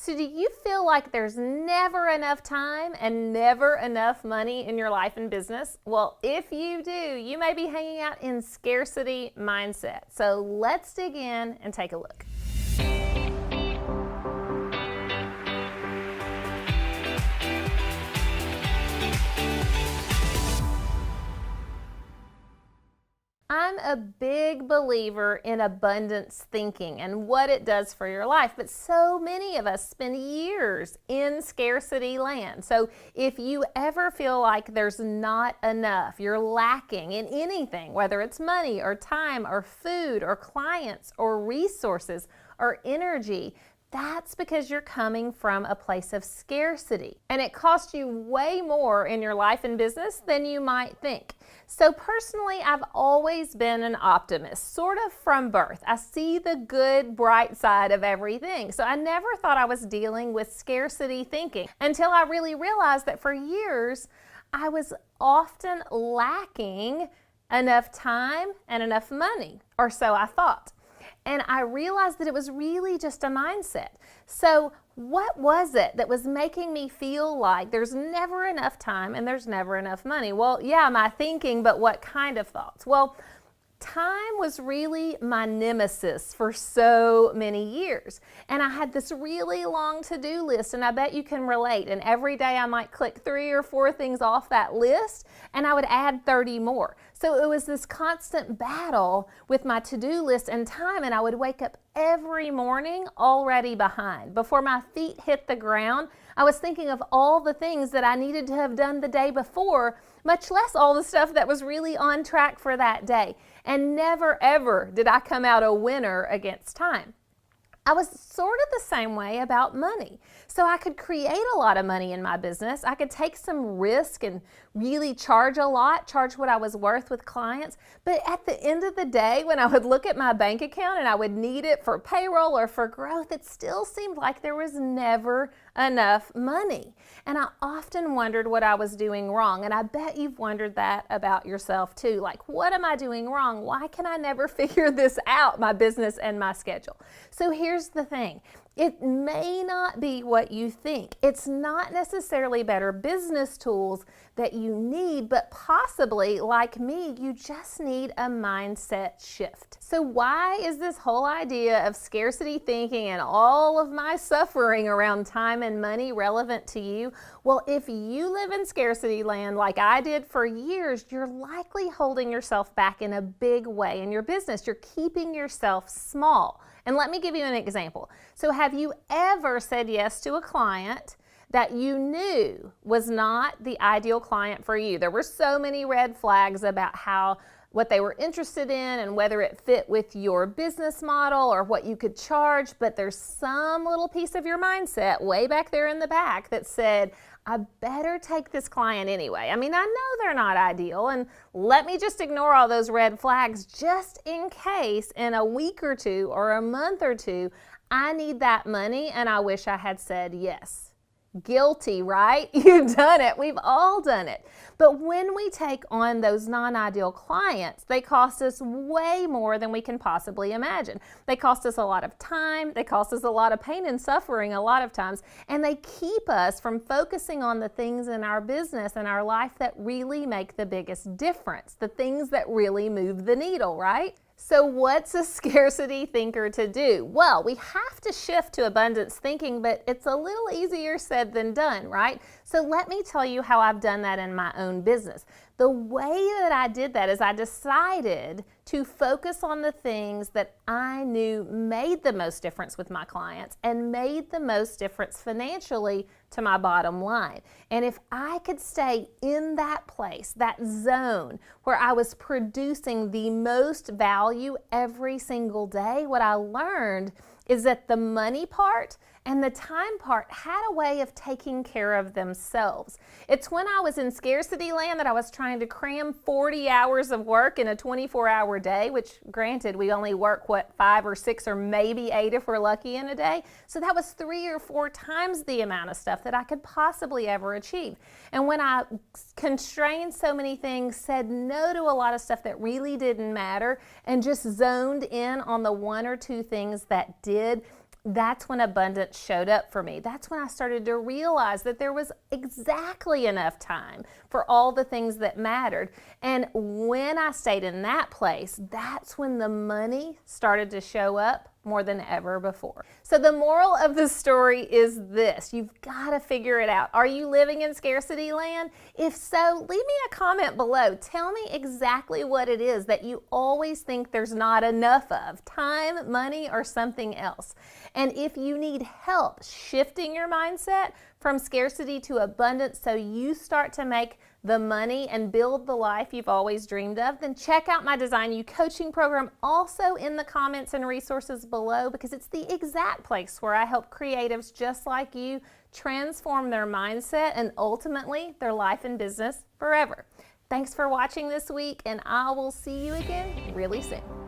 So do you feel like there's never enough time and never enough money in your life and business? Well, if you do, you may be hanging out in scarcity mindset. So let's dig in and take a look. I'm a big believer in abundance thinking and what it does for your life, but so many of us spend years in scarcity land. So if you ever feel like there's not enough, you're lacking in anything, whether it's money or time or food or clients or resources or energy, that's because you're coming from a place of scarcity. And it costs you way more in your life and business than you might think. So personally, I've always been an optimist, sort of from birth. I see the good, bright side of everything. So I never thought I was dealing with scarcity thinking until I really realized that for years, I was often lacking enough time and enough money, or so I thought. And I realized that it was really just a mindset. So what was it that was making me feel like there's never enough time and there's never enough money? Well, yeah, my thinking, but what kind of thoughts? Well, time was really my nemesis for so many years. And I had this really long to-do list, and I bet you can relate. And every day I might click 3 or 4 things off that list, and I would add 30 more. So it was this constant battle with my to-do list and time, and I would wake up every morning already behind. Before my feet hit the ground, I was thinking of all the things that I needed to have done the day before, much less all the stuff that was really on track for that day. And never ever did I come out a winner against time. I was sort of the same way about money. So I could create a lot of money in my business. I could take some risk and really charge a lot, charge what I was worth with clients. But at the end of the day, when I would look at my bank account and I would need it for payroll or for growth, it still seemed like there was never enough money. And I often wondered what I was doing wrong. And I bet you've wondered that about yourself too. Like, what am I doing wrong? Why can I never figure this out, my business and my schedule? So here's the thing. It may not be what you think. It's not necessarily better business tools that you need, but possibly, like me, you just need a mindset shift. So why is this whole idea of scarcity thinking and all of my suffering around time and money relevant to you? Well, if you live in scarcity land like I did for years, you're likely holding yourself back in a big way in your business. You're keeping yourself small. And let me give you an example. So have you ever said yes to a client that you knew was not the ideal client for you? There were so many red flags about what they were interested in and whether it fit with your business model or what you could charge, but there's some little piece of your mindset way back there in the back that said, I better take this client anyway. I mean, I know they're not ideal, and let me just ignore all those red flags just in case in a week or two or a month or two, I need that money and I wish I had said yes. Guilty, right? You've done it. We've all done it. But when we take on those non-ideal clients, they cost us way more than we can possibly imagine. They cost us a lot of time. They cost us a lot of pain and suffering a lot of times. And they keep us from focusing on the things in our business and our life that really make the biggest difference, the things that really move the needle, right? So what's a scarcity thinker to do? Well, we have to shift to abundance thinking, but it's a little easier said than done, right? So let me tell you how I've done that in my own business. The way that I did that is I decided to focus on the things that I knew made the most difference with my clients and made the most difference financially to my bottom line. And if I could stay in that place, that zone where I was producing the most value every single day, what I learned is that the money part and the time part had a way of taking care of themselves. It's when I was in scarcity land that I was trying to cram 40 hours of work in a 24-hour day, which granted, we only work, 5 or 6 or maybe 8 if we're lucky in a day. So that was 3 or 4 times the amount of stuff that I could possibly ever achieve. And when I constrained so many things, said no to a lot of stuff that really didn't matter, and just zoned in on the 1 or 2 things that did, That's when abundance showed up for me. That's when I started to realize that there was exactly enough time for all the things that mattered. And when I stayed in that place, that's when the money started to show up more than ever before. So the moral of the story is this: you've got to figure it out. Are you living in scarcity land? If so, leave me a comment below. Tell me exactly what it is that you always think there's not enough of: time, money, or something else. And if you need help shifting your mindset from scarcity to abundance so you start to make the money and build the life you've always dreamed of, then check out my Design You coaching program also in the comments and resources below, because it's the exact place where I help creatives just like you transform their mindset and ultimately their life and business forever. Thanks for watching this week, and I will see you again really soon.